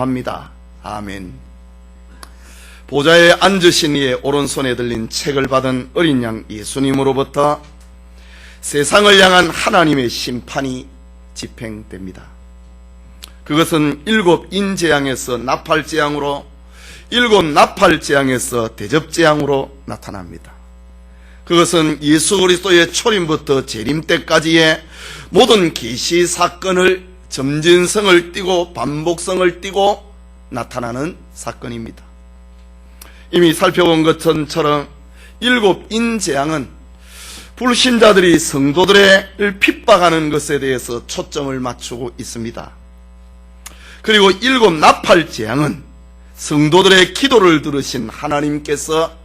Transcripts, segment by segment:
기도합니다. 아멘. 보좌에 앉으신 이의 오른손에 들린 책을 받은 어린 양 예수님으로부터 세상을 향한 하나님의 심판이 집행됩니다. 그것은 7 인재앙에서 나팔재앙으로, 7 나팔재앙에서 대접재앙으로 나타납니다. 그것은 예수 그리스도의 초림부터 재림 때까지의 모든 계시 사건을 점진성을 띠고 반복성을 띠고 나타나는 사건입니다. 이미 살펴본 것처럼 7 인재앙은 불신자들이 성도들을 핍박하는 것에 대해서 초점을 맞추고 있습니다. 그리고 7 나팔재앙은 성도들의 기도를 들으신 하나님께서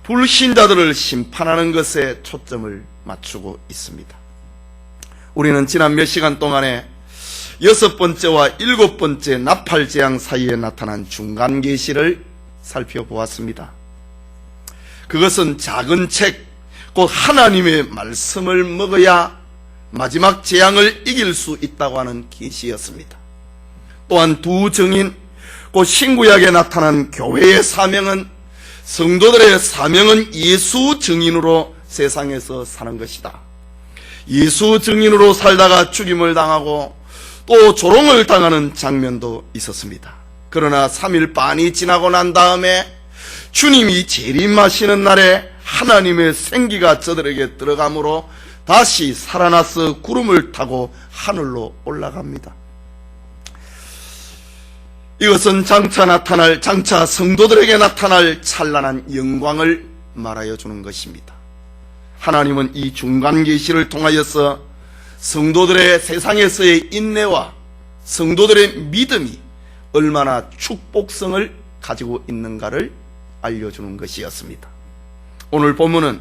불신자들을 심판하는 것에 초점을 맞추고 있습니다. 우리는 지난 몇 시간 동안에 6번째와 7번째 나팔재앙 사이에 나타난 중간 계시를 살펴보았습니다. 그것은 작은 책, 곧 하나님의 말씀을 먹어야 마지막 재앙을 이길 수 있다고 하는 계시였습니다. 또한 2 증인, 곧 신구약에 나타난 교회의 사명은, 성도들의 사명은 예수 증인으로 세상에서 사는 것이다. 예수 증인으로 살다가 죽임을 당하고 또 조롱을 당하는 장면도 있었습니다. 그러나 3일 반이 지나고 난 다음에 주님이 재림하시는 날에 하나님의 생기가 저들에게 들어가므로 다시 살아나서 구름을 타고 하늘로 올라갑니다. 이것은 장차 성도들에게 나타날 찬란한 영광을 말하여 주는 것입니다. 하나님은 이 중간 계시를 통하여서 성도들의 세상에서의 인내와 성도들의 믿음이 얼마나 축복성을 가지고 있는가를 알려주는 것이었습니다. 오늘 본문은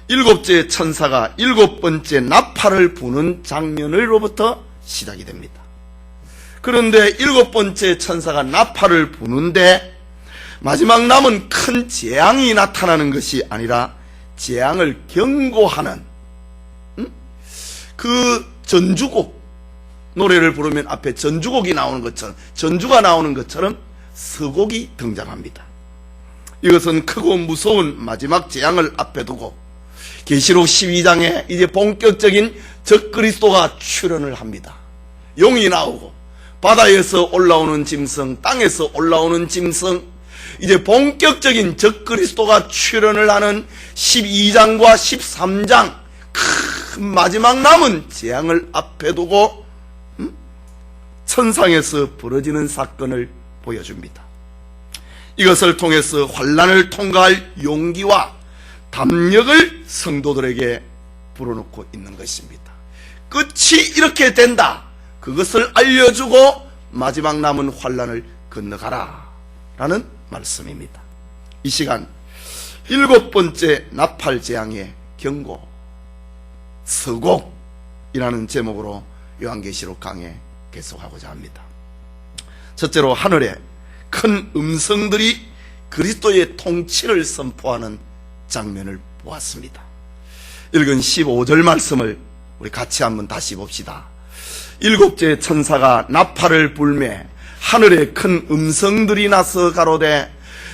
7째 천사가 7번째 나팔을 부는 장면으로부터 시작이 됩니다. 그런데 7번째 천사가 나팔을 부는데 마지막 남은 큰 재앙이 나타나는 것이 아니라 재앙을 경고하는 그 전주곡, 노래를 부르면 앞에 전주곡이 나오는 것처럼, 전주가 나오는 것처럼 서곡이 등장합니다. 이것은 크고 무서운 마지막 재앙을 앞에 두고 계시록 12장에 이제 본격적인 적그리스도가 출현을 합니다. 용이 나오고 바다에서 올라오는 짐승, 땅에서 올라오는 짐승, 이제 본격적인 적그리스도가 출현을 하는 12장과 13장 큰 마지막 남은 재앙을 앞에 두고 천상에서 벌어지는 사건을 보여줍니다. 이것을 통해서 환난을 통과할 용기와 담력을 성도들에게 불어넣고 있는 것입니다. 끝이 이렇게 된다, 그것을 알려주고 마지막 남은 환난을 건너가라 라는 말씀입니다. 이 시간 7번째 나팔재앙의 경고, 서곡이라는 제목으로 요한계시록 강해 계속하고자 합니다. 첫째로 하늘에 큰 음성들이 그리스도의 통치를 선포하는 장면을 보았습니다. 읽은 15절 말씀을 우리 같이 한번 다시 봅시다. 7째 천사가 나팔을 불매 하늘에 큰 음성들이 나서 가로되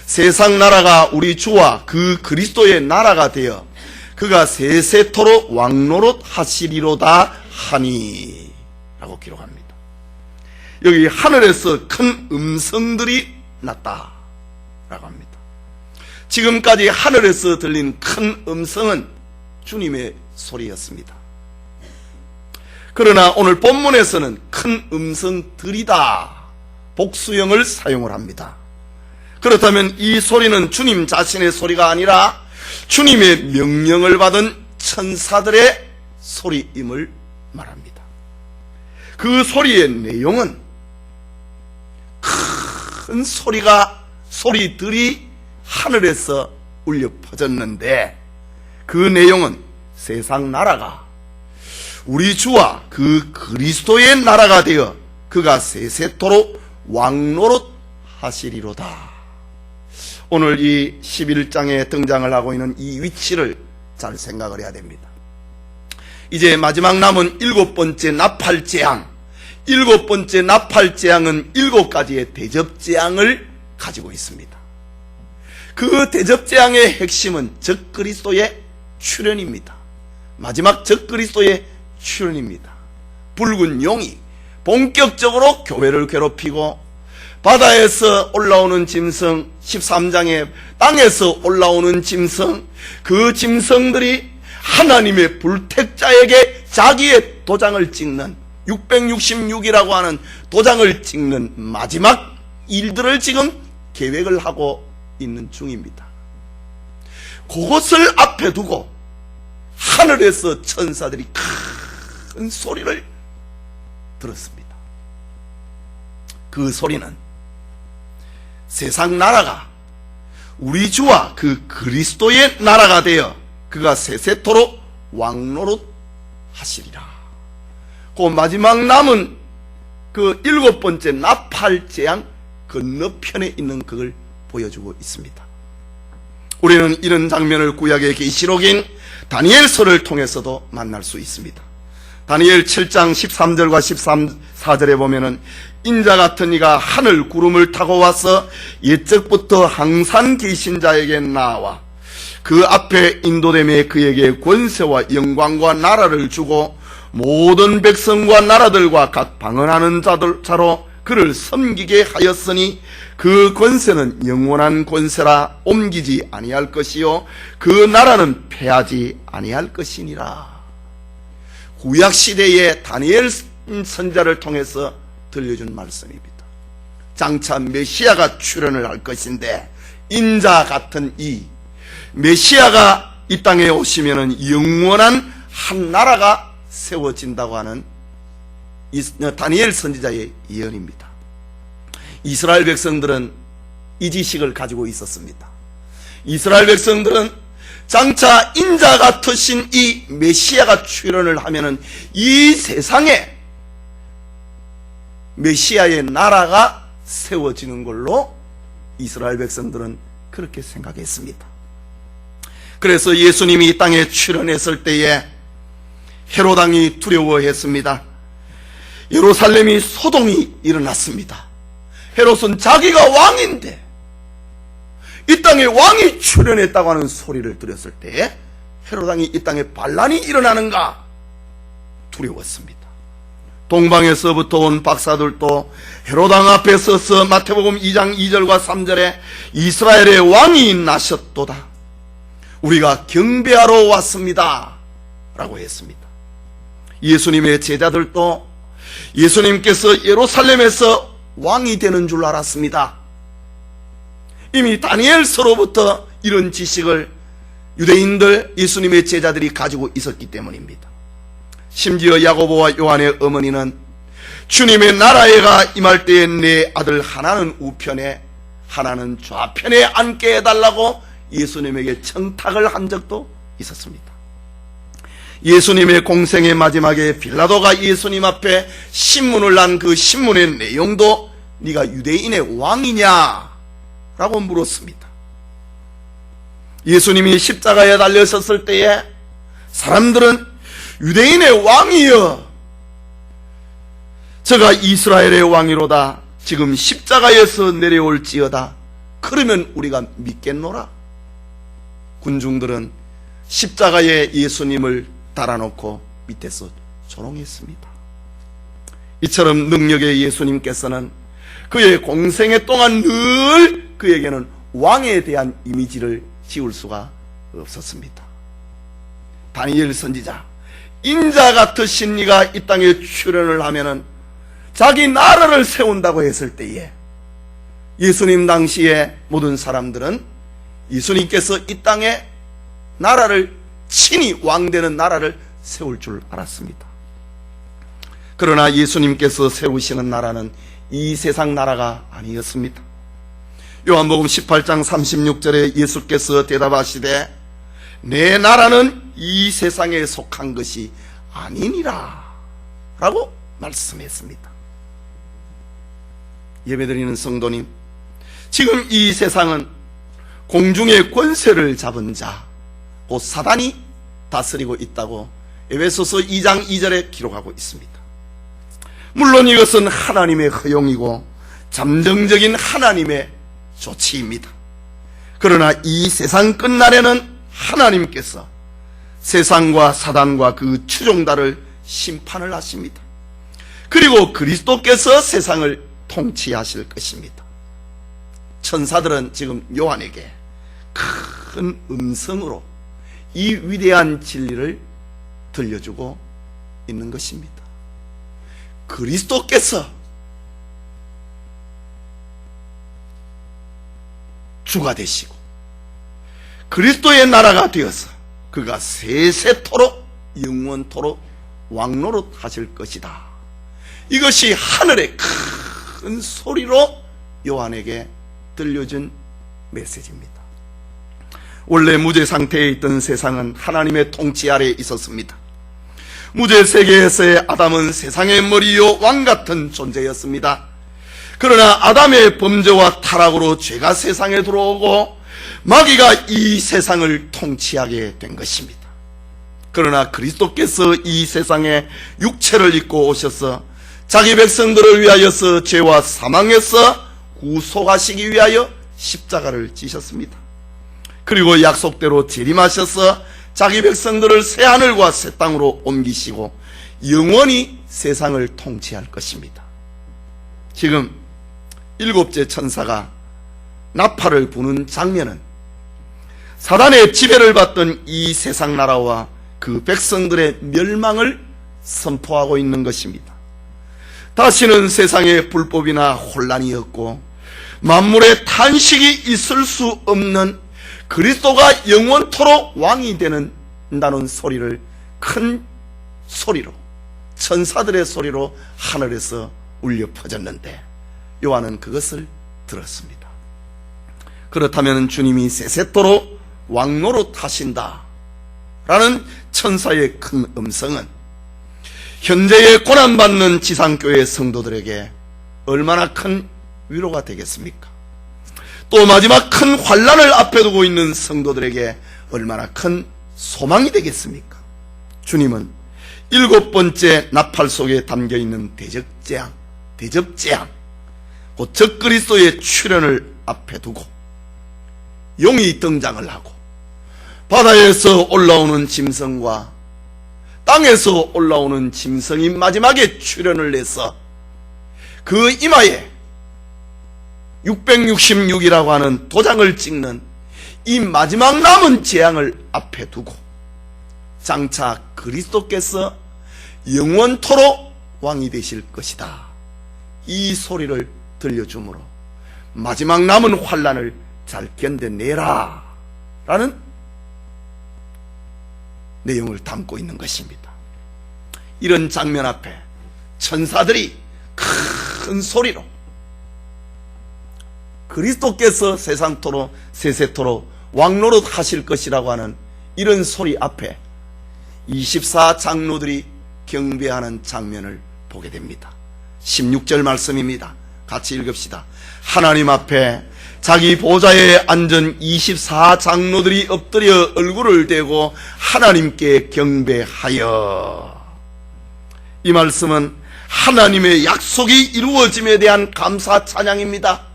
세상 나라가 우리 주와 그 그리스도의 나라가 되어 그가 세세토록 왕노릇 하시리로다 하니 라고 기록합니다. 여기 하늘에서 큰 음성들이 났다 라고 합니다. 지금까지 하늘에서 들린 큰 음성은 주님의 소리였습니다. 그러나 오늘 본문에서는 큰 음성들이다 복수형을 사용을 합니다. 그렇다면 이 소리는 주님 자신의 소리가 아니라 주님의 명령을 받은 천사들의 소리임을 말합니다. 그 소리의 내용은 큰 소리들이 하늘에서 울려 퍼졌는데 그 내용은 세상 나라가 우리 주와 그 그리스도의 나라가 되어 그가 세세토록 왕노릇 하시리로다. 오늘 이 11장에 등장을 하고 있는 이 위치를 잘 생각을 해야 됩니다. 이제 마지막 남은 7번째 나팔재앙, 일곱 번째 나팔재앙은 일곱 가지의 대접재앙을 가지고 있습니다. 그 대접재앙의 핵심은 적그리스도의 출현입니다. 마지막 적그리스도의 출현입니다. 붉은 용이 본격적으로 교회를 괴롭히고, 바다에서 올라오는 짐승, 13장에 땅에서 올라오는 짐승, 그 짐승들이 하나님의 불택자에게 자기의 도장을 찍는, 666이라고 하는 도장을 찍는 마지막 일들을 지금 계획을 하고 있는 중입니다. 그것을 앞에 두고 하늘에서 천사들이 큰 소리를 들었습니다. 그 소리는 세상 나라가 우리 주와 그 그리스도의 나라가 되어 그가 세세토록 왕노릇 하시리라. 그 마지막 남은 그 일곱 번째 나팔재앙 건너편에 있는 그걸 보여주고 있습니다. 우리는 이런 장면을 구약의 계시록인 다니엘서를 통해서도 만날 수 있습니다. 다니엘 7장 13절과 14절에 보면은 인자 같은 이가 하늘 구름을 타고 와서 옛적부터 항상 계신 자에게 나와 그 앞에 인도됨에 그에게 권세와 영광과 나라를 주고 모든 백성과 나라들과 각 방언하는 자로 그를 섬기게 하였으니 그 권세는 영원한 권세라 옮기지 아니할 것이요 그 나라는 패하지 아니할 것이니라. 구약시대의 다니엘 선자를 통해서 들려준 말씀입니다. 장차 메시아가 출현을 할 것인데, 인자 같은 이 메시아가 이 땅에 오시면은 영원한 한 나라가 세워진다고 하는 다니엘 선지자의 예언입니다. 이스라엘 백성들은 이 지식을 가지고 있었습니다. 이스라엘 백성들은 장차 인자 같으신 이 메시아가 출현을 하면은 이 세상에 메시아의 나라가 세워지는 걸로 이스라엘 백성들은 그렇게 생각했습니다. 그래서 예수님이 이 땅에 출현했을 때에 헤롯 왕이 두려워했습니다. 예루살렘이 소동이 일어났습니다. 헤롯은 자기가 왕인데 이 땅에 왕이 출현했다고 하는 소리를 들었을 때에 헤롯 왕이 이 땅에 반란이 일어나는가 두려웠습니다. 동방에서부터 온 박사들도 헤롯 왕 앞에 서서 마태복음 2장 2절과 3절에 이스라엘의 왕이 나셨도다, 우리가 경배하러 왔습니다 라고 했습니다. 예수님의 제자들도 예수님께서 예루살렘에서 왕이 되는 줄 알았습니다. 이미 다니엘서로부터 이런 지식을 유대인들, 예수님의 제자들이 가지고 있었기 때문입니다. 심지어 야고보와 요한의 어머니는 주님의 나라에가 임할 때에 내 아들 하나는 우편에 하나는 좌편에 앉게 해달라고 예수님에게 청탁을 한 적도 있었습니다. 예수님의 공생의 마지막에 빌라도가 예수님 앞에 신문을 난 그 신문의 내용도 네가 유대인의 왕이냐 라고 물었습니다. 예수님이 십자가에 달려섰을 때에 사람들은 유대인의 왕이여, 저가 이스라엘의 왕이로다, 지금 십자가에서 내려올지어다, 그러면 우리가 믿겠노라. 군중들은 십자가에 예수님을 달아놓고 밑에서 조롱했습니다. 이처럼 능력의 예수님께서는 그의 공생애 동안 늘 그에게는 왕에 대한 이미지를 지울 수가 없었습니다. 다니엘 선지자, 인자 같으신 이가 이 땅에 출현을 하면은 자기 나라를 세운다고 했을 때에 예수님 당시에 모든 사람들은 예수님께서 이 땅에 나라를 친히 왕되는 나라를 세울 줄 알았습니다. 그러나 예수님께서 세우시는 나라는 이 세상 나라가 아니었습니다. 요한복음 18장 36절에 예수께서 대답하시되 내 나라는 이 세상에 속한 것이 아니니라 라고 말씀했습니다. 예배드리는 성도님, 지금 이 세상은 공중의 권세를 잡은 자, 곧 사단이 다스리고 있다고 에베소서 2장 2절에 기록하고 있습니다. 물론 이것은 하나님의 허용이고 잠정적인 하나님의 조치입니다. 그러나 이 세상 끝날에는 하나님께서 세상과 사단과 그 추종자를 심판을 하십니다. 그리고 그리스도께서 세상을 통치하실 것입니다. 천사들은 지금 요한에게 큰 음성으로 이 위대한 진리를 들려주고 있는 것입니다. 그리스도께서 주가 되시고 그리스도의 나라가 되어서 그가 세세토록 영원토록 왕노릇 하실 것이다. 이것이 하늘의 큰 소리로 요한에게 들려준 메시지입니다. 원래 무죄 상태에 있던 세상은 하나님의 통치 아래에 있었습니다. 무죄 세계에서의 아담은 세상의 머리요 왕같은 존재였습니다. 그러나 아담의 범죄와 타락으로 죄가 세상에 들어오고 마귀가 이 세상을 통치하게 된 것입니다. 그러나 그리스도께서 이 세상에 육체를 입고 오셔서 자기 백성들을 위하여서 죄와 사망에서 구속하시기 위하여 십자가를 지셨습니다. 그리고 약속대로 재림하셔서 자기 백성들을 새하늘과 새 땅으로 옮기시고 영원히 세상을 통치할 것입니다. 지금 일곱째 천사가 나팔을 부는 장면은 사단의 지배를 받던 이 세상 나라와 그 백성들의 멸망을 선포하고 있는 것입니다. 다시는 세상에 불법이나 혼란이 없고 만물의 탄식이 있을 수 없는 그리스도가 영원토록 왕이 된다는 소리를 큰 소리로 천사들의 소리로 하늘에서 울려 퍼졌는데 요한은 그것을 들었습니다. 그렇다면 주님이 세세토록 왕노릇 하신다 라는 천사의 큰 음성은 현재의 고난받는 지상교회 성도들에게 얼마나 큰 위로가 되겠습니까? 또 마지막 큰 환난을 앞에 두고 있는 성도들에게 얼마나 큰 소망이 되겠습니까? 주님은 일곱 번째 나팔 속에 담겨있는 대접재앙 곧 적그리스도의 출현을 앞에 두고 용이 등장을 하고 바다에서 올라오는 짐승과 땅에서 올라오는 짐승이 마지막에 출현을 해서 그 이마에 666이라고 하는 도장을 찍는 이 마지막 남은 재앙을 앞에 두고 장차 그리스도께서 영원토록 왕이 되실 것이다, 이 소리를 들려주므로 마지막 남은 환난을 잘 견뎌내라 라는 내용을 담고 있는 것입니다. 이런 장면 앞에 천사들이 큰 소리로 그리스도께서 세상토록 세세토록 왕노릇 하실 것이라고 하는 이런 소리 앞에 24장로들이 경배하는 장면을 보게 됩니다. 16절 말씀입니다. 같이 읽읍시다. 하나님 앞에 자기 보좌에 앉은 24장로들이 엎드려 얼굴을 대고 하나님께 경배하여. 이 말씀은 하나님의 약속이 이루어짐에 대한 감사 찬양입니다.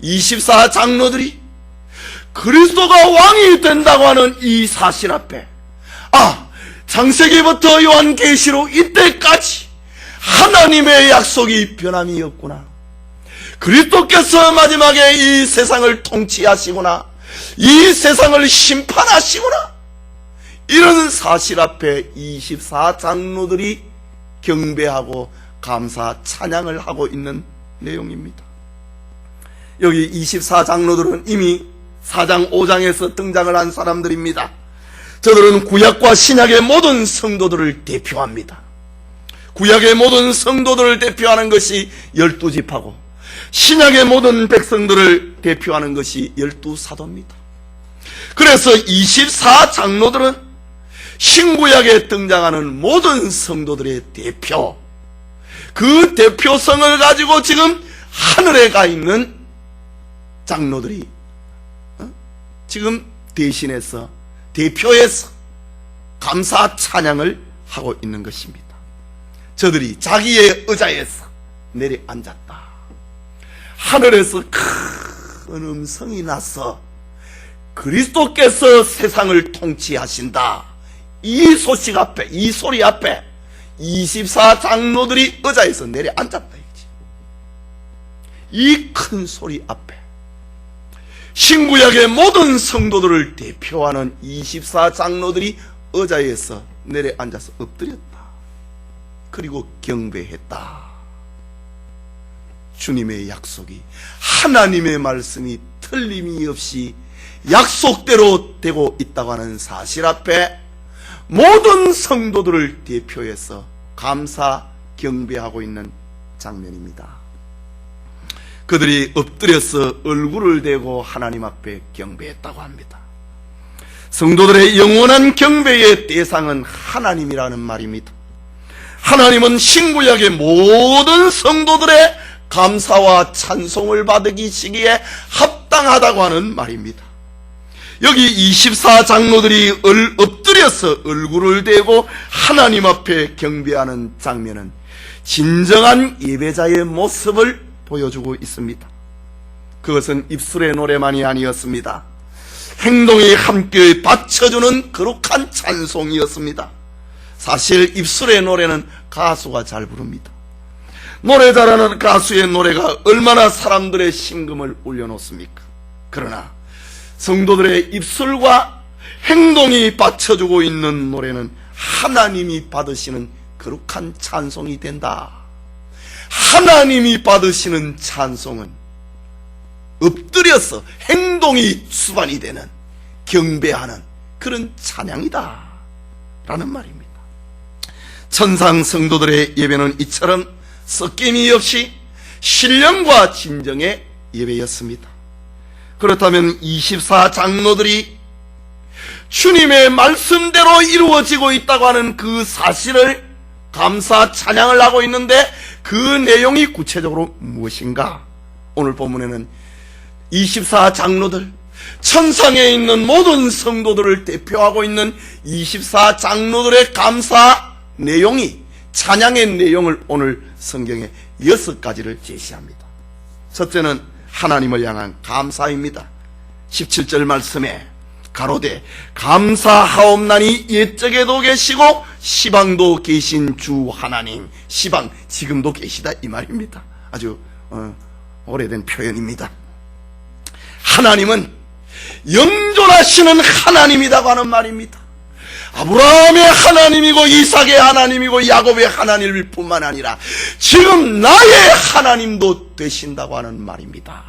24장로들이 그리스도가 왕이 된다고 하는 이 사실 앞에, 창세기부터 요한계시로 이때까지 하나님의 약속이 변함이 없구나, 그리스도께서 마지막에 이 세상을 통치하시구나, 이 세상을 심판하시구나, 이런 사실 앞에 24장로들이 경배하고 감사 찬양을 하고 있는 내용입니다. 여기 24장로들은 이미 4장 5장에서 등장을 한 사람들입니다. 저들은 구약과 신약의 모든 성도들을 대표합니다. 구약의 모든 성도들을 대표하는 것이 12지파고 신약의 모든 백성들을 대표하는 것이 12사도입니다. 그래서 24장로들은 신구약에 등장하는 모든 성도들의 대표, 그 대표성을 가지고 지금 하늘에 가 있는 장로들이 지금 대신해서 대표해서 감사 찬양을 하고 있는 것입니다. 저들이 자기의 의자에서 내려앉았다. 하늘에서 큰 음성이 나서 그리스도께서 세상을 통치하신다, 이 소식 앞에, 이 소리 앞에 24장로들이 의자에서 내려앉았다. 이 큰 소리 앞에 신구약의 모든 성도들을 대표하는 24장로들이 의자에서 내려앉아서 엎드렸다. 그리고 경배했다. 주님의 약속이, 하나님의 말씀이 틀림이 없이 약속대로 되고 있다고 하는 사실 앞에 모든 성도들을 대표해서 감사 경배하고 있는 장면입니다. 그들이 엎드려서 얼굴을 대고 하나님 앞에 경배했다고 합니다. 성도들의 영원한 경배의 대상은 하나님이라는 말입니다. 하나님은 신구약의 모든 성도들의 감사와 찬송을 받으시기에 합당하다고 하는 말입니다. 여기 24장로들이 엎드려서 얼굴을 대고 하나님 앞에 경배하는 장면은 진정한 예배자의 모습을 보여주고 있습니다. 그것은 입술의 노래만이 아니었습니다. 행동이 함께 받쳐주는 거룩한 찬송이었습니다. 사실 입술의 노래는 가수가 잘 부릅니다. 노래 잘하는 가수의 노래가 얼마나 사람들의 심금을 울려놓습니까? 그러나 성도들의 입술과 행동이 받쳐주고 있는 노래는 하나님이 받으시는 거룩한 찬송이 된다. 하나님이 받으시는 찬송은 엎드려서 행동이 수반이 되는, 경배하는 그런 찬양이다 라는 말입니다. 천상 성도들의 예배는 이처럼 섞임이 없이 신령과 진정의 예배였습니다. 그렇다면 24장로들이 주님의 말씀대로 이루어지고 있다고 하는 그 사실을 감사 찬양을 하고 있는데 그 내용이 구체적으로 무엇인가? 오늘 본문에는 24장로들, 천상에 있는 모든 성도들을 대표하고 있는 24장로들의 감사 내용이, 찬양의 내용을 오늘 성경에 6가지를 제시합니다. 첫째는 하나님을 향한 감사입니다. 17절 말씀에 가로되 감사하옵나니 옛적에도 계시고 시방도 계신 주 하나님. 시방, 지금도 계시다 이 말입니다. 아주 오래된 표현입니다. 하나님은 영존하시는 하나님이라고 하는 말입니다. 아브라함의 하나님이고 이삭의 하나님이고 야곱의 하나님일 뿐만 아니라 지금 나의 하나님도 되신다고 하는 말입니다.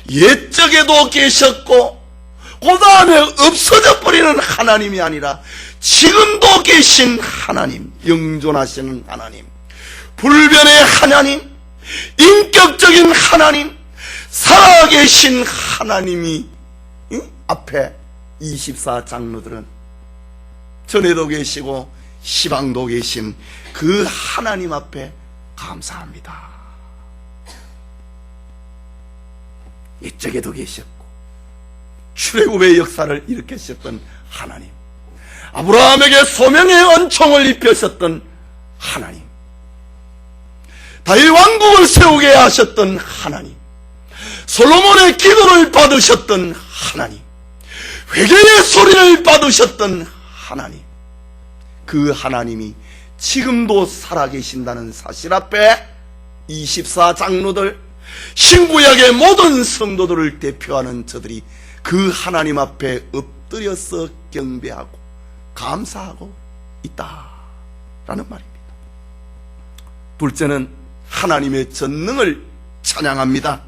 옛적에도 계셨고 그 다음에 없어져 버리는 하나님이 아니라 지금도 계신 하나님, 영존하시는 하나님, 불변의 하나님, 인격적인 하나님, 살아계신 하나님이 앞에 24장로들은 전에도 계시고 시방도 계신 그 하나님 앞에 감사합니다. 옛적에도 계셨고 출애굽의 역사를 일으키셨던 하나님, 아브라함에게 소명의恩총을 입히셨던 하나님, 다윗 왕국을 세우게 하셨던 하나님, 솔로몬의 기도를 받으셨던 하나님, 회개의 소리를 받으셨던 하나님, 그 하나님이 지금도 살아계신다는 사실 앞에 24장로들, 신구약의 모든 성도들을 대표하는 저들이 그 하나님 앞에 엎드려서 경배하고 감사하고 있다라는 말입니다. 둘째는 하나님의 전능을 찬양합니다.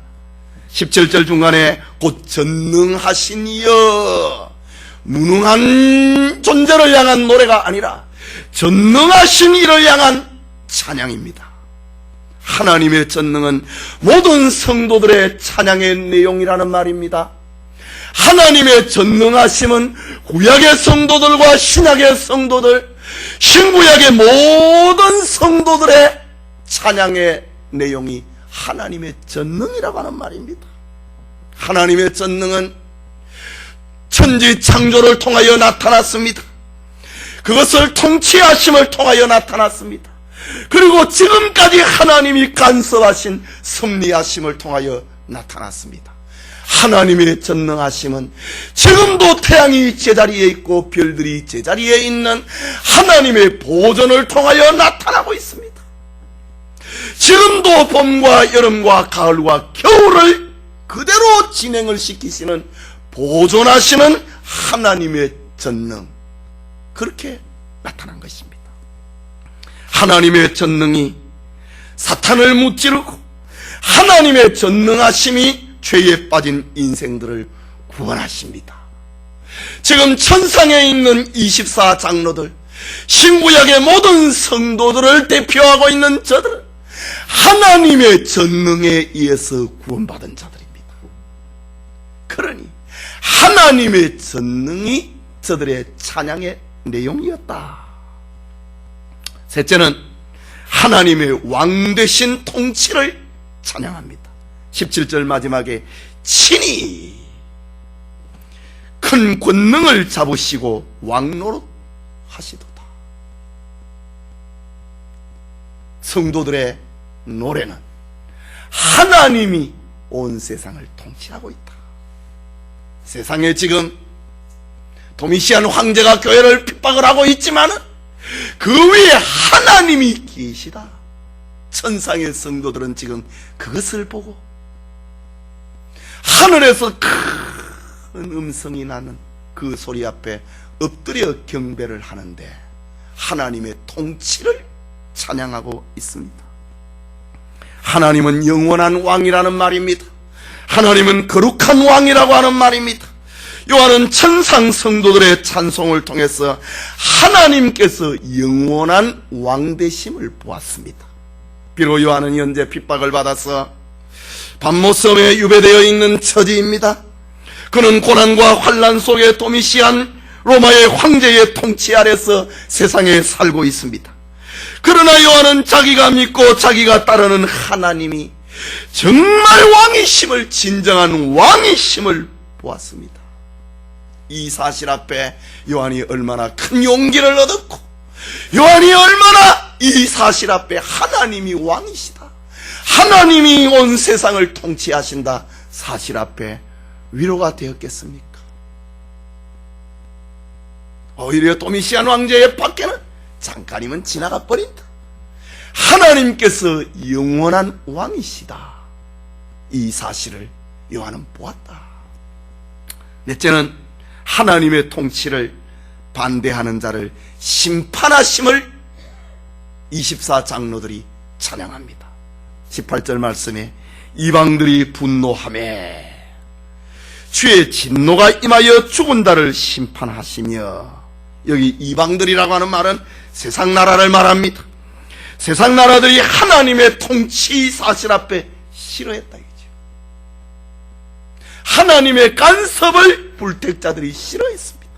17절 중간에 곧 전능하신 이여, 무능한 존재를 향한 노래가 아니라 전능하신 이를 향한 찬양입니다. 하나님의 전능은 모든 성도들의 찬양의 내용이라는 말입니다. 하나님의 전능하심은 구약의 성도들과 신약의 성도들, 신구약의 모든 성도들의 찬양의 내용이 하나님의 전능이라고 하는 말입니다. 하나님의 전능은 천지 창조를 통하여 나타났습니다. 그것을 통치하심을 통하여 나타났습니다. 그리고 지금까지 하나님이 간섭하신 섭리하심을 통하여 나타났습니다. 하나님의 전능하심은 지금도 태양이 제자리에 있고 별들이 제자리에 있는 하나님의 보존을 통하여 나타나고 있습니다. 지금도 봄과 여름과 가을과 겨울을 그대로 진행을 시키시는 보존하시는 하나님의 전능, 그렇게 나타난 것입니다. 하나님의 전능이 사탄을 무찌르고 하나님의 전능하심이 죄에 빠진 인생들을 구원하십니다. 지금 천상에 있는 24 장로들, 신구약의 모든 성도들을 대표하고 있는 저들은 하나님의 전능에 의해서 구원받은 자들입니다. 그러니 하나님의 전능이 저들의 찬양의 내용이었다. 셋째는 하나님의 왕되신 통치를 찬양합니다. 17절 마지막에 친히 큰 권능을 잡으시고 왕노릇 하시도다. 성도들의 노래는 하나님이 온 세상을 통치하고 있다. 세상에 지금 도미시안 황제가 교회를 핍박을 하고 있지만 그 위에 하나님이 계시다. 천상의 성도들은 지금 그것을 보고 하늘에서 큰 음성이 나는 그 소리 앞에 엎드려 경배를 하는데 하나님의 통치를 찬양하고 있습니다. 하나님은 영원한 왕이라는 말입니다. 하나님은 거룩한 왕이라고 하는 말입니다. 요한은 천상 성도들의 찬송을 통해서 하나님께서 영원한 왕되심을 보았습니다. 비록 요한은 현재 핍박을 받아서 밤모섬에 유배되어 있는 처지입니다. 그는 고난과 환난 속에 도미시안 로마의 황제의 통치 아래서 세상에 살고 있습니다. 그러나 요한은 자기가 믿고 자기가 따르는 하나님이 정말 왕이심을, 진정한 왕이심을 보았습니다. 이 사실 앞에 요한이 얼마나 큰 용기를 얻었고, 요한이 얼마나 이 사실 앞에 하나님이 왕이시다, 하나님이 온 세상을 통치하신다 사실 앞에 위로가 되었겠습니까? 오히려 도미시안 왕제의 밖에는 잠깐이면 지나가 버린다. 하나님께서 영원한 왕이시다, 이 사실을 요한은 보았다. 넷째는 하나님의 통치를 반대하는 자를 심판하심을 24 장로들이 찬양합니다. 18절 말씀에 이방들이 분노하매 주의 진노가 임하여 죽은 자를 심판하시며, 여기 이방들이라고 하는 말은 세상 나라를 말합니다. 세상 나라들이 하나님의 통치 사실 앞에 싫어했다 이거죠. 하나님의 간섭을 불택자들이 싫어했습니다.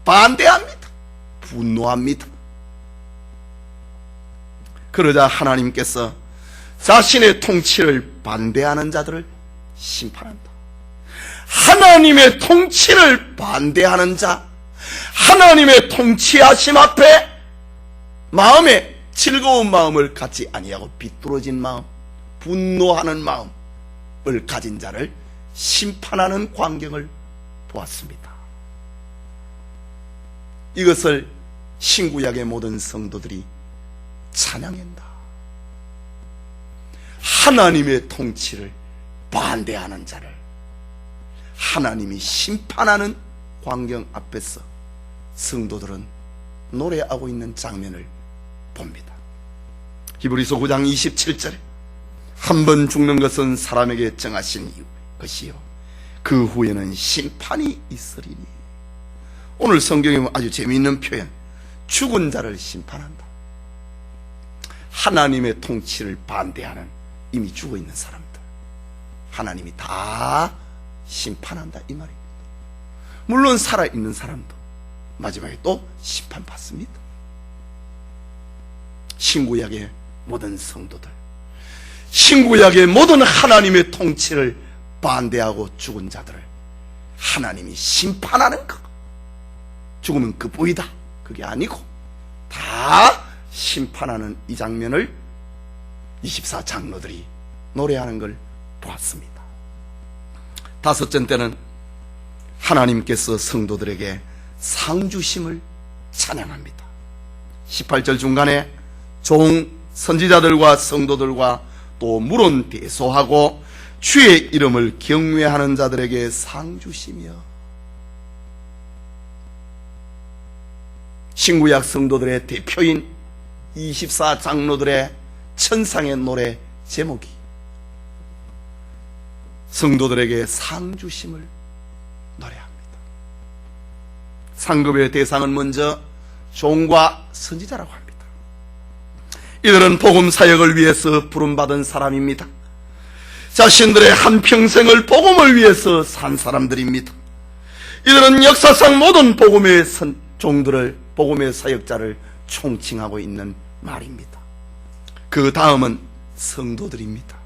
반대합니다. 분노합니다. 그러자 하나님께서 자신의 통치를 반대하는 자들을 심판한다. 하나님의 통치를 반대하는 자, 하나님의 통치하심 앞에 마음에 즐거운 마음을 갖지 아니하고 비뚤어진 마음, 분노하는 마음을 가진 자를 심판하는 광경을 보았습니다. 이것을 신구약의 모든 성도들이 찬양한다. 하나님의 통치를 반대하는 자를 하나님이 심판하는 광경 앞에서 성도들은 노래하고 있는 장면을 봅니다. 히브리서 9장 27절에 한 번 죽는 것은 사람에게 정하신 것이요 그 후에는 심판이 있으리니. 오늘 성경에 보면 아주 재미있는 표현, 죽은 자를 심판한다. 하나님의 통치를 반대하는 이미 죽어 있는 사람들 하나님이 다 심판한다 이 말입니다. 물론 살아있는 사람도 마지막에 또 심판받습니다. 신구약의 모든 성도들, 신구약의 모든 하나님의 통치를 반대하고 죽은 자들을 하나님이 심판하는 것, 죽으면 그보이다 그게 아니고 다 심판하는 이 장면을 24장로들이 노래하는 걸 보았습니다. 다섯째 때는 하나님께서 성도들에게 상 주심을 찬양합니다. 18절 중간에 종 선지자들과 성도들과 또 물은 대소하고 주의 이름을 경외하는 자들에게 상 주시며, 신구약 성도들의 대표인 24장로들의 천상의 노래 제목이 성도들에게 상 주심을 노래합니다. 상급의 대상은 먼저 종과 선지자라고 합니다. 이들은 복음 사역을 위해서 부름받은 사람입니다. 자신들의 한평생을 복음을 위해서 산 사람들입니다. 이들은 역사상 모든 복음의 종들을, 복음의 사역자를 총칭하고 있는 말입니다. 그 다음은 성도들입니다.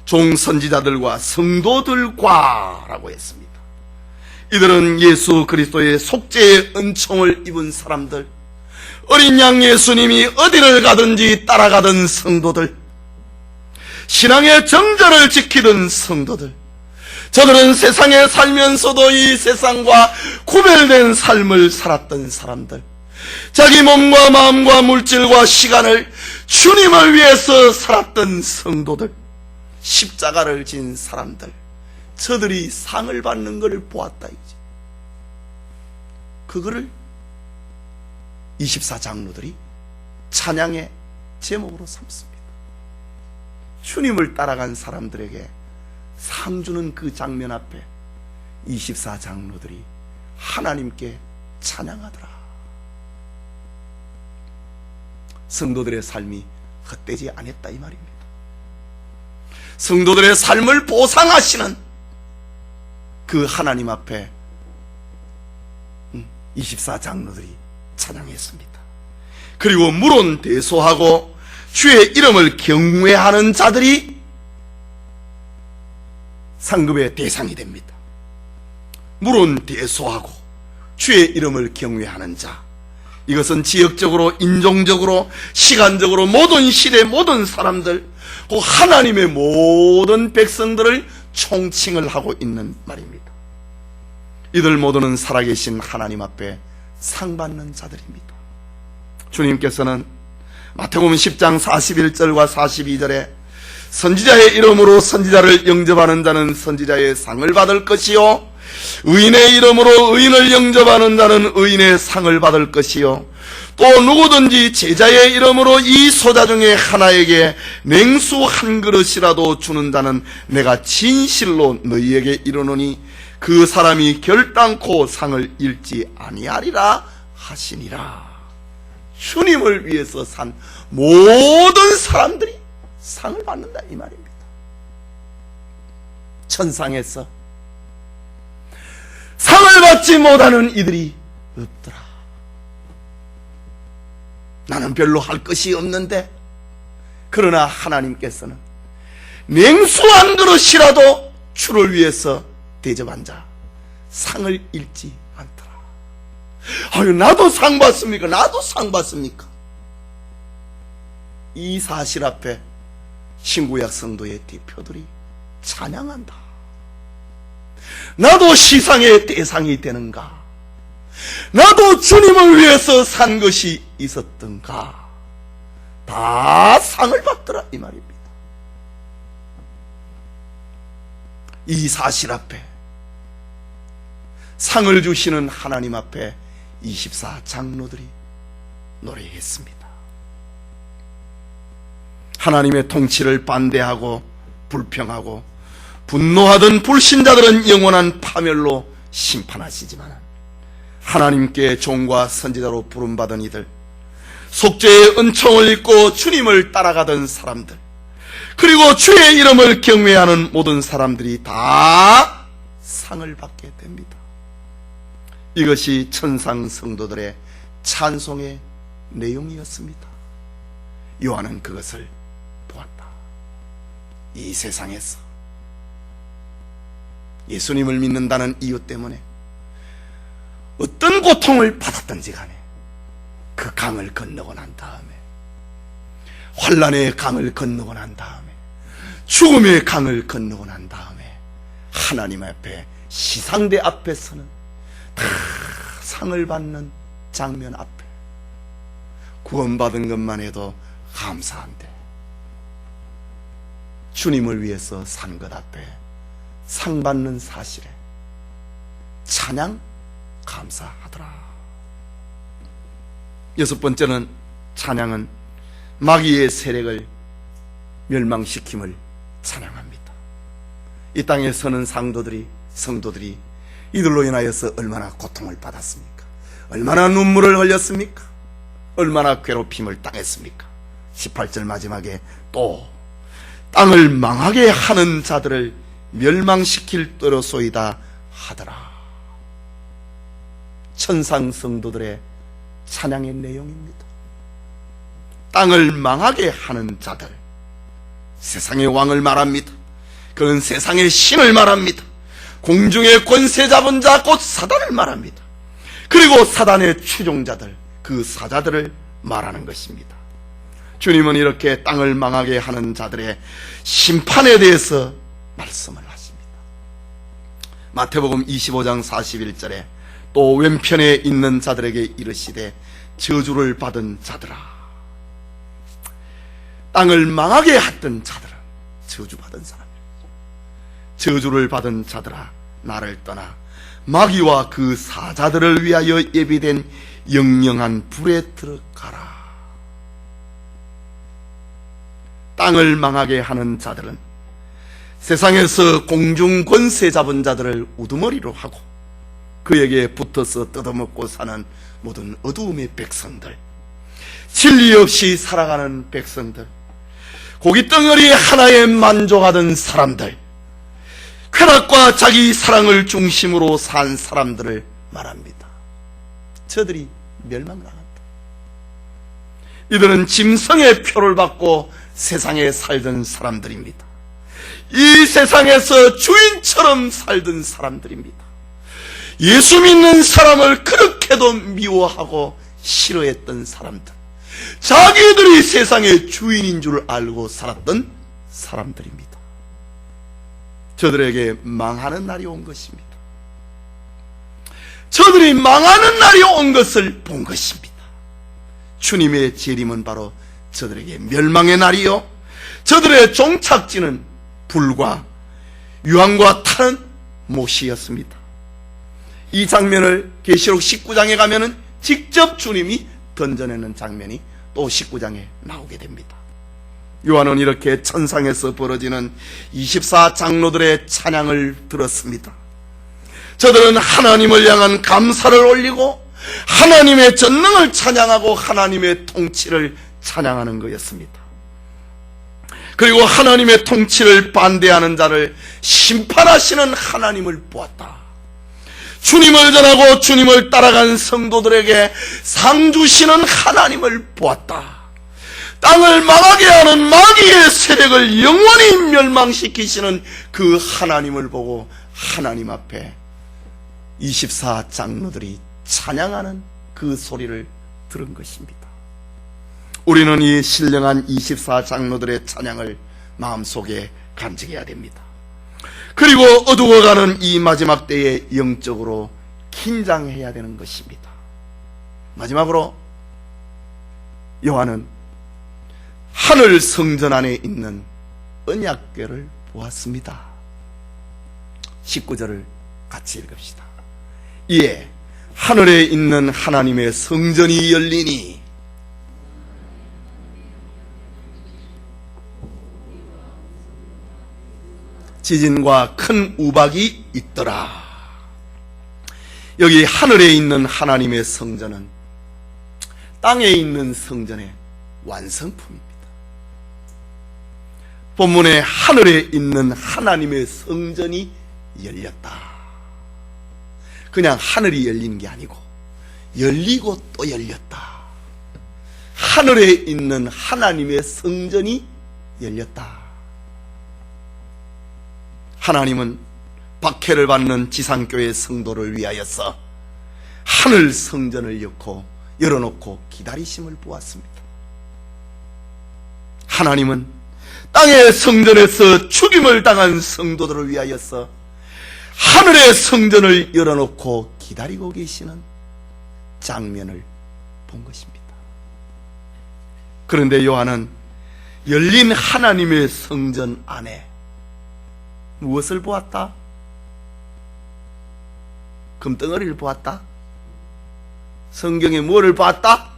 종 선지자들과 성도들과 라고 했습니다. 이들은 예수 그리스도의 속죄의 은총을 입은 사람들, 어린 양 예수님이 어디를 가든지 따라가던 성도들, 신앙의 정절을 지키던 성도들, 저들은 세상에 살면서도 이 세상과 구별된 삶을 살았던 사람들, 자기 몸과 마음과 물질과 시간을 주님을 위해서 살았던 성도들, 십자가를 진 사람들, 저들이 상을 받는 것을 보았다 이제. 그거를 24장로들이 찬양의 제목으로 삼습니다. 주님을 따라간 사람들에게 상 주는 그 장면 앞에 24장로들이 하나님께 찬양하더라. 성도들의 삶이 헛되지 않았다 이 말입니다. 성도들의 삶을 보상하시는 그 하나님 앞에 24장로들이 찬양했습니다. 그리고 물은 대소하고 주의 이름을 경외하는 자들이 상급의 대상이 됩니다. 물은 대소하고 주의 이름을 경외하는 자, 이것은 지역적으로, 인종적으로, 시간적으로 모든 시대 모든 사람들, 그 하나님의 모든 백성들을 총칭을 하고 있는 말입니다. 이들 모두는 살아계신 하나님 앞에 상 받는 자들입니다. 주님께서는 마태복음 10장 41절과 42절에 선지자의 이름으로 선지자를 영접하는 자는 선지자의 상을 받을 것이요, 의인의 이름으로 의인을 영접하는 자는 의인의 상을 받을 것이요, 또 누구든지 제자의 이름으로 이 소자 중에 하나에게 냉수 한 그릇이라도 주는 자는 내가 진실로 너희에게 이르노니 그 사람이 결단코 상을 잃지 아니하리라 하시니라. 주님을 위해서 산 모든 사람들이 상을 받는다 이 말입니다. 천상에서 상을 받지 못하는 이들이 없더라. 나는 별로 할 것이 없는데, 그러나 하나님께서는 냉수 한 그릇이라도 주를 위해서 대접한 자 상을 잃지 않더라. 아유, 나도 상 받습니까? 나도 상 받습니까? 이 사실 앞에 신구약 성도의 대표들이 찬양한다. 나도 시상의 대상이 되는가? 나도 주님을 위해서 산 것이 있었던가? 다 상을 받더라 이 말입니다. 이 사실 앞에, 상을 주시는 하나님 앞에 24장로들이 노래했습니다. 하나님의 통치를 반대하고 불평하고 분노하던 불신자들은 영원한 파멸로 심판하시지만, 하나님께 종과 선지자로 부름받은 이들, 속죄의 은총을 입고 주님을 따라가던 사람들, 그리고 주의 이름을 경외하는 모든 사람들이 다 상을 받게 됩니다. 이것이 천상 성도들의 찬송의 내용이었습니다. 요한은 그것을 보았다. 이 세상에서 예수님을 믿는다는 이유 때문에 어떤 고통을 받았든지 간에 그 강을 건너고 난 다음에, 환난의 강을 건너고 난 다음에, 죽음의 강을 건너고 난 다음에 하나님 앞에, 시상대 앞에서는 다 상을 받는 장면 앞에 구원받은 것만 해도 감사한데, 주님을 위해서 산 것 앞에 상 받는 사실에 찬양, 감사하더라. 여섯 번째는, 찬양은 마귀의 세력을 멸망시킴을 찬양합니다. 이 땅에 서는 성도들이 이들로 인하여서 얼마나 고통을 받았습니까? 얼마나 눈물을 흘렸습니까? 얼마나 괴롭힘을 당했습니까? 18절 마지막에 또 땅을 망하게 하는 자들을 멸망시킬 때로소이다 하더라. 천상 성도들의 찬양의 내용입니다. 땅을 망하게 하는 자들, 세상의 왕을 말합니다. 그는 세상의 신을 말합니다. 공중의 권세 잡은 자 곧 사단을 말합니다. 그리고 사단의 추종자들, 그 사자들을 말하는 것입니다. 주님은 이렇게 땅을 망하게 하는 자들의 심판에 대해서 말씀을 하십니다. 마태복음 25장 41절에 또 왼편에 있는 자들에게 이르시되 저주를 받은 자들아. 땅을 망하게 했던 자들은 저주받은 사람입니다. 저주를 받은 자들아, 나를 떠나 마귀와 그 사자들을 위하여 예비된 영영한 불에 들어가라. 땅을 망하게 하는 자들은 세상에서 공중 권세 잡은 자들을 우두머리로 하고 그에게 붙어서 뜯어먹고 사는 모든 어두움의 백성들, 진리 없이 살아가는 백성들, 고깃덩어리 하나에 만족하던 사람들, 쾌락과 자기 사랑을 중심으로 산 사람들을 말합니다. 저들이 멸망을 합니다. 이들은 짐승의 표를 받고 세상에 살던 사람들입니다. 이 세상에서 주인처럼 살던 사람들입니다. 예수 믿는 사람을 그렇게도 미워하고 싫어했던 사람들, 자기들이 세상의 주인인 줄 알고 살았던 사람들입니다. 저들에게 망하는 날이 온 것입니다. 저들이 망하는 날이 온 것을 본 것입니다. 주님의 재림은 바로 저들에게 멸망의 날이요, 저들의 종착지는 불과 유황과 타는 못이었습니다. 이 장면을 계시록 19장에 가면은 직접 주님이 던져내는 장면이 또 19장에 나오게 됩니다. 요한은 이렇게 천상에서 벌어지는 24장로들의 찬양을 들었습니다. 저들은 하나님을 향한 감사를 올리고 하나님의 전능을 찬양하고 하나님의 통치를 찬양하는 거였습니다. 그리고 하나님의 통치를 반대하는 자를 심판하시는 하나님을 보았다. 주님을 전하고 주님을 따라간 성도들에게 상 주시는 하나님을 보았다. 땅을 망하게 하는 마귀의 세력을 영원히 멸망시키시는 그 하나님을 보고 하나님 앞에 24장로들이 찬양하는 그 소리를 들은 것입니다. 우리는 이 신령한 24장로들의 찬양을 마음속에 간직해야 됩니다. 그리고 어두워가는 이 마지막 때에 영적으로 긴장해야 되는 것입니다. 마지막으로 요한은 하늘 성전 안에 있는 언약궤를 보았습니다. 19절을 같이 읽읍시다. 이에 하늘에 있는 하나님의 성전이 열리니 지진과 큰 우박이 있더라. 여기 하늘에 있는 하나님의 성전은 땅에 있는 성전의 완성품입니다. 본문에 하늘에 있는 하나님의 성전이 열렸다. 그냥 하늘이 열린 게 아니고 열리고 또 열렸다. 하늘에 있는 하나님의 성전이 열렸다. 하나님은 박해를 받는 지상교회 성도를 위하여서 하늘 성전을 열어놓고 기다리심을 보았습니다. 하나님은 땅의 성전에서 죽임을 당한 성도들을 위하여서 하늘의 성전을 열어놓고 기다리고 계시는 장면을 본 것입니다. 그런데 요한은 열린 하나님의 성전 안에 무엇을 보았다? 금덩어리를 보았다? 성경에 뭐를 보았다?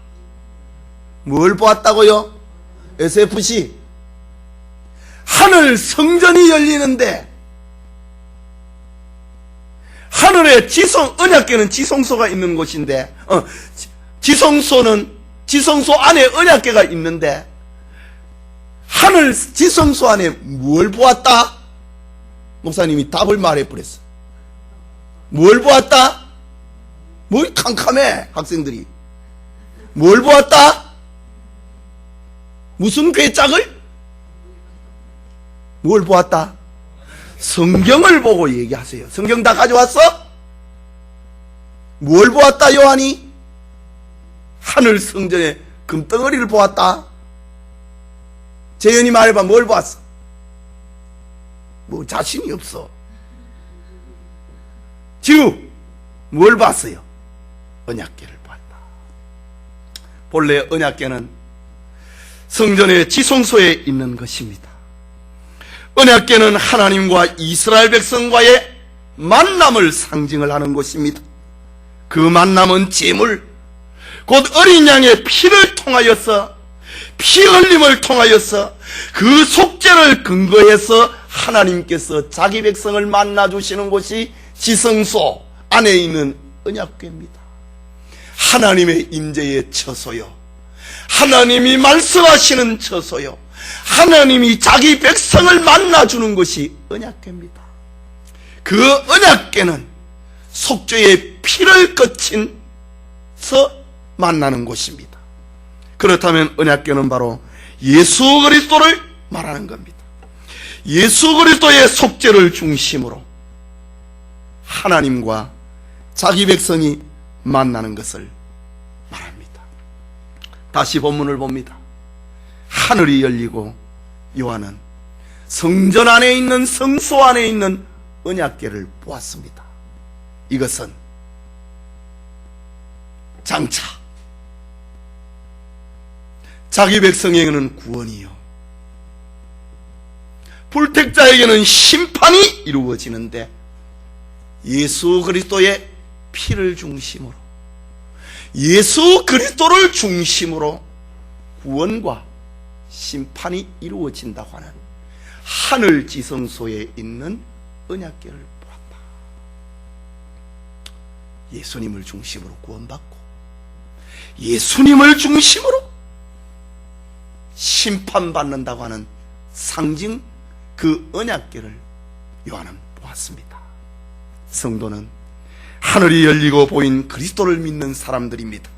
뭘 보았다고요? SFC 하늘 성전이 열리는데, 하늘에 언약궤는 지성소가 있는 곳인데, 지성소 안에 언약궤가 있는데, 하늘 지성소 안에 뭘 보았다? 목사님이 답을 말해버렸어. 뭘 보았다? 뭘 캄캄해 학생들이. 뭘 보았다? 무슨 괴짝을? 뭘 보았다? 성경을 보고 얘기하세요. 성경 다 가져왔어? 뭘 보았다 요한이? 하늘 성전에 금덩어리를 보았다. 재현이 말해봐. 뭘 보았어? 뭐 자신이 없어. 지우 뭘 봤어요? 언약궤를 보았다. 본래 언약궤는 성전의 지성소에 있는 것입니다. 언약궤는 하나님과 이스라엘 백성과의 만남을 상징을 하는 곳입니다. 그 만남은 제물, 곧 어린 양의 피를 통하여서, 피 흘림을 통하여서 그 속죄를 근거해서 하나님께서 자기 백성을 만나주시는 곳이 지성소 안에 있는 언약궤입니다. 하나님의 임재의 처소요, 하나님이 말씀하시는 처소요, 하나님이 자기 백성을 만나주는 것이 언약궤입니다. 그 언약궤는 속죄의 피를 거친서 만나는 곳입니다. 그렇다면 언약궤는 바로 예수 그리스도를 말하는 겁니다. 예수 그리스도의 속죄를 중심으로 하나님과 자기 백성이 만나는 것을 말합니다. 다시 본문을 봅니다. 하늘이 열리고 요한은 성전 안에 있는, 성소 안에 있는 언약궤를 보았습니다. 이것은 장차 자기 백성에게는 구원이요, 불택자에게는 심판이 이루어지는데, 예수 그리스도의 피를 중심으로, 예수 그리스도를 중심으로 구원과 심판이 이루어진다고 하는 하늘 지성소에 있는 언약궤를 보았다. 예수님을 중심으로 구원받고 예수님을 중심으로 심판받는다고 하는 상징, 그 언약궤를 요한은 보았습니다. 성도는 하늘이 열리고 보인 그리스도를 믿는 사람들입니다.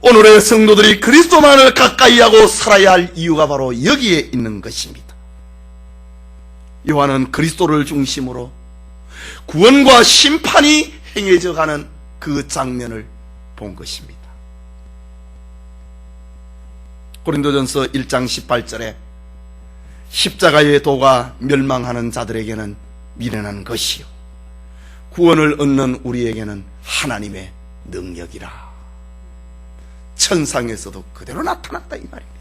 오늘의 성도들이 그리스도만을 가까이하고 살아야 할 이유가 바로 여기에 있는 것입니다. 요한은 그리스도를 중심으로 구원과 심판이 행해져 가는 그 장면을 본 것입니다. 고린도전서 1장 18절에 십자가의 도가 멸망하는 자들에게는 미련한 것이요, 구원을 얻는 우리에게는 하나님의 능력이라. 천상에서도 그대로 나타났다 이 말입니다.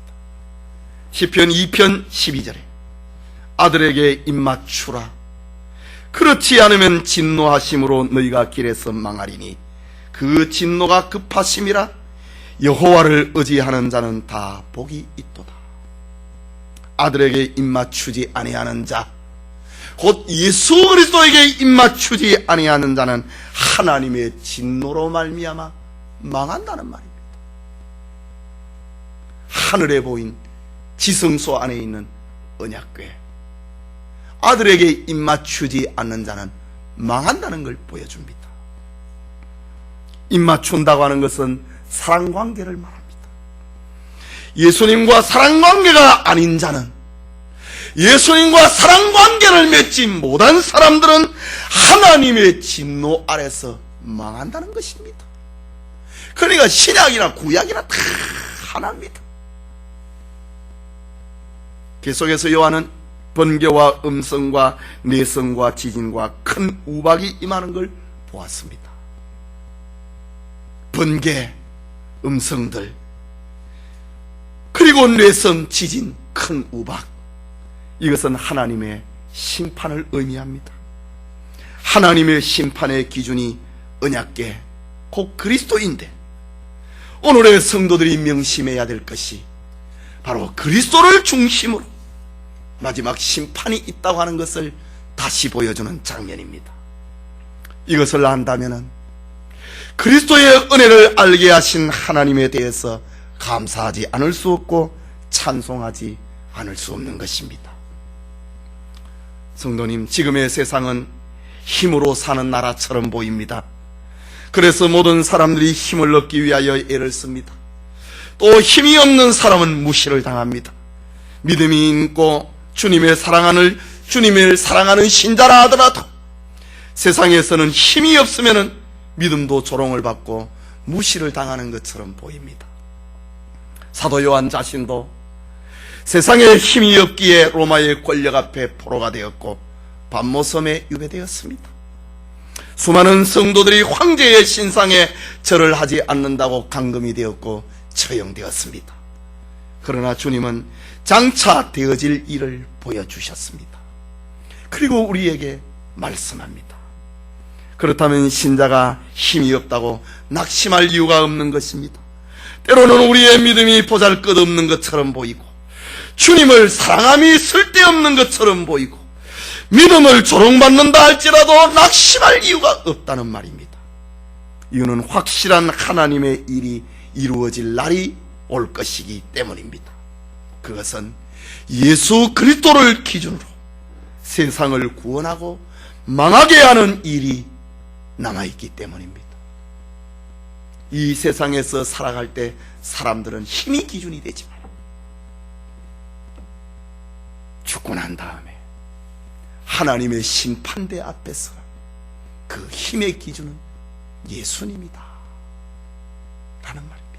시편 2편 12절에 아들에게 입맞추라. 그렇지 않으면 진노하심으로 너희가 길에서 망하리니 그 진노가 급하심이라. 여호와를 의지하는 자는 다 복이 있도다. 아들에게 입맞추지 아니하는 자, 곧 예수 그리스도에게 입맞추지 아니하는 자는 하나님의 진노로 말미암아 망한다는 말입니다. 하늘에 보인 지성소 안에 있는 언약궤, 아들에게 입맞추지 않는 자는 망한다는 걸 보여줍니다. 입맞춘다고 하는 것은 사랑관계를 말합니다. 예수님과 사랑관계가 아닌 자는, 예수님과 사랑관계를 맺지 못한 사람들은 하나님의 진노 아래서 망한다는 것입니다. 그러니까 신약이나 구약이나 다 하나입니다. 계속해서 요한은 번개와 음성과 내성과 지진과 큰 우박이 임하는 걸 보았습니다. 번개, 음성들, 그리고 뇌성, 지진, 큰 우박, 이것은 하나님의 심판을 의미합니다. 하나님의 심판의 기준이 언약궤, 곧 그리스도인데, 오늘의 성도들이 명심해야 될 것이 바로 그리스도를 중심으로 마지막 심판이 있다고 하는 것을 다시 보여주는 장면입니다. 이것을 안다면 그리스도의 은혜를 알게 하신 하나님에 대해서 감사하지 않을 수 없고 찬송하지 않을 수 없는 것입니다. 성도님, 지금의 세상은 힘으로 사는 나라처럼 보입니다. 그래서 모든 사람들이 힘을 얻기 위하여 애를 씁니다. 또 힘이 없는 사람은 무시를 당합니다. 믿음이 있고 주님을 사랑하는 신자라 하더라도 세상에서는 힘이 없으면 믿음도 조롱을 받고 무시를 당하는 것처럼 보입니다. 사도 요한 자신도 세상에 힘이 없기에 로마의 권력 앞에 포로가 되었고 반모섬에 유배되었습니다. 수많은 성도들이 황제의 신상에 절을 하지 않는다고 감금이 되었고 처형되었습니다. 그러나 주님은 장차 되어질 일을 보여주셨습니다. 그리고 우리에게 말씀합니다. 그렇다면 신자가 힘이 없다고 낙심할 이유가 없는 것입니다. 때로는 우리의 믿음이 보잘것없는 것처럼 보이고 주님을 사랑함이 쓸데없는 것처럼 보이고 믿음을 조롱받는다 할지라도 낙심할 이유가 없다는 말입니다. 이유는 확실한 하나님의 일이 이루어질 날이 올 것이기 때문입니다. 그것은 예수 그리스도를 기준으로 세상을 구원하고 망하게 하는 일이 남아있기 때문입니다. 이 세상에서 살아갈 때 사람들은 힘이 기준이 되지만 죽고 난 다음에 하나님의 심판대 앞에서 그 힘의 기준은 예수님이다 라는 말입니다.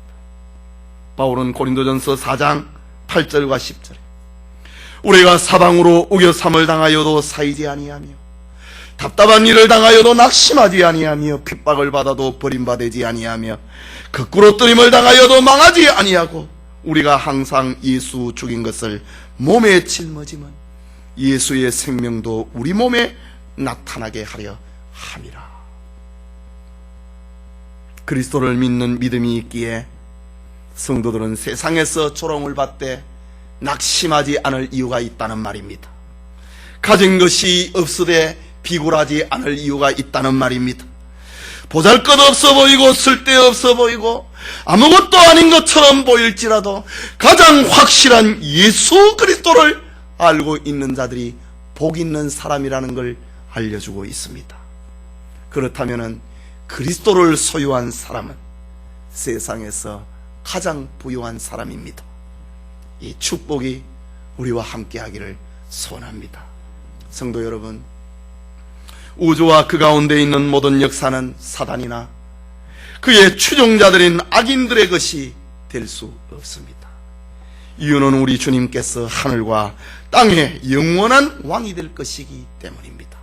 바울은 고린도전서 4장 8절과 10절에 우리가 사방으로 우겨삼을 당하여도 사이지 아니하며 답답한 일을 당하여도 낙심하지 아니하며 핍박을 받아도 버림받지 아니하며 거꾸로 뜨림을 당하여도 망하지 아니하고 우리가 항상 예수 죽인 것을 몸에 짊어지면 예수의 생명도 우리 몸에 나타나게 하려 함이라. 그리스도를 믿는 믿음이 있기에 성도들은 세상에서 조롱을 받되 낙심하지 않을 이유가 있다는 말입니다. 가진 것이 없으되 비굴하지 않을 이유가 있다는 말입니다. 보잘것없어 보이고 쓸데없어 보이고 아무것도 아닌 것처럼 보일지라도 가장 확실한 예수 그리스도를 알고 있는 자들이 복 있는 사람이라는 걸 알려주고 있습니다. 그렇다면 그리스도를 소유한 사람은 세상에서 가장 부유한 사람입니다. 이 축복이 우리와 함께 하기를 소원합니다. 성도 여러분, 우주와 그 가운데 있는 모든 역사는 사단이나 그의 추종자들인 악인들의 것이 될 수 없습니다. 이유는 우리 주님께서 하늘과 땅의 영원한 왕이 될 것이기 때문입니다.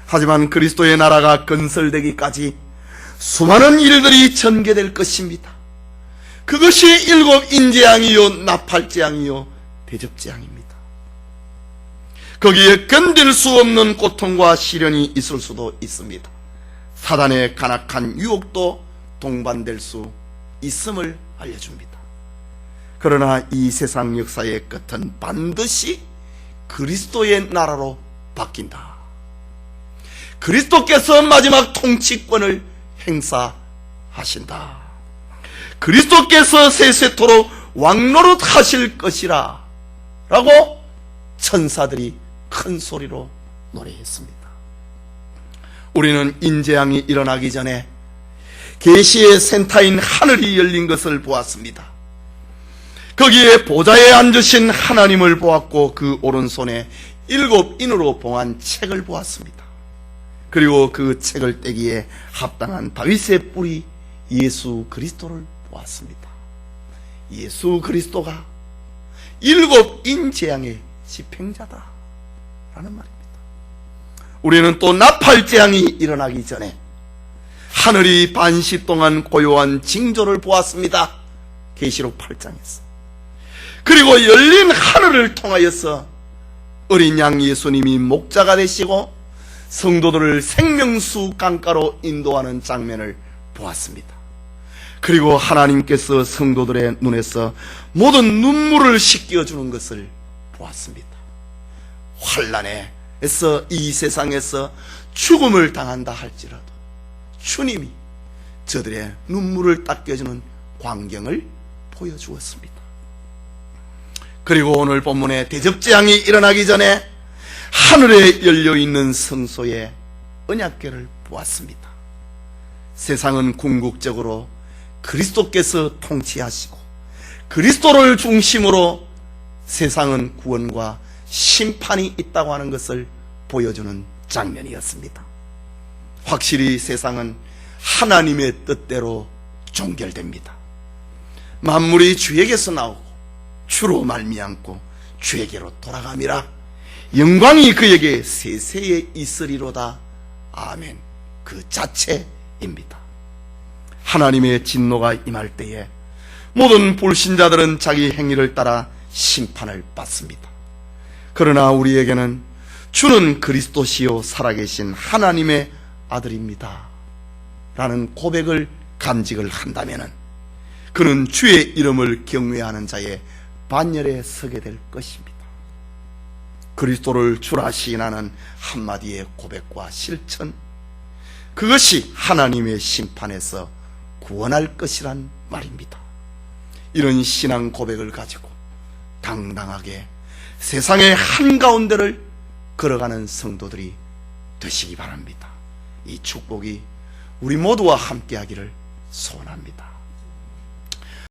하지만 그리스도의 나라가 건설되기까지 수많은 일들이 전개될 것입니다. 그것이 7 인재앙이요 나팔재앙이요 대접재앙입니다. 거기에 견딜 수 없는 고통과 시련이 있을 수도 있습니다. 사단의 간악한 유혹도 동반될 수 있음을 알려줍니다. 그러나 이 세상 역사의 끝은 반드시 그리스도의 나라로 바뀐다. 그리스도께서 마지막 통치권을 행사하신다. 그리스도께서 세세토록 왕노릇 하실 것이라 라고 천사들이 큰 소리로 노래했습니다. 우리는 인재앙이 일어나기 전에 계시의 센터인 하늘이 열린 것을 보았습니다. 거기에 보좌에 앉으신 하나님을 보았고 그 오른손에 7 인으로 봉한 책을 보았습니다. 그리고 그 책을 떼기에 합당한 다윗의 뿌리 예수 그리스도를 보았습니다. 예수 그리스도가 7인 재앙의 집행자다 라는 말입니다. 우리는 또 나팔 재앙이 일어나기 전에 하늘이 반시 동안 고요한 징조를 보았습니다. 계시록 8장에서. 그리고 열린 하늘을 통하여서 어린 양 예수님이 목자가 되시고 성도들을 생명수 강가로 인도하는 장면을 보았습니다. 그리고 하나님께서 성도들의 눈에서 모든 눈물을 씻겨주는 것을 보았습니다. 환난에서 이 세상에서 죽음을 당한다 할지라도 주님이 저들의 눈물을 닦여주는 광경을 보여주었습니다. 그리고 오늘 본문에 대접재앙이 일어나기 전에 하늘에 열려있는 성소의 언약궤를 보았습니다. 세상은 궁극적으로 그리스도께서 통치하시고 그리스도를 중심으로 세상은 구원과 심판이 있다고 하는 것을 보여주는 장면이었습니다. 확실히 세상은 하나님의 뜻대로 종결됩니다. 만물이 주에게서 나오고 주로 말미암고 주에게로 돌아감이라 영광이 그에게 세세에 있으리로다. 아멘. 그 자체입니다. 하나님의 진노가 임할 때에 모든 불신자들은 자기 행위를 따라 심판을 받습니다. 그러나 우리에게는 주는 그리스도시요 살아계신 하나님의 아들입니다 라는 고백을 간직을 한다면 그는 주의 이름을 경외하는 자의 반열에 서게 될 것입니다. 그리스도를 주라 시인하는 한마디의 고백과 실천, 그것이 하나님의 심판에서 구원할 것이란 말입니다. 이런 신앙 고백을 가지고 당당하게 세상의 한가운데를 걸어가는 성도들이 되시기 바랍니다. 이 축복이 우리 모두와 함께하기를 소원합니다.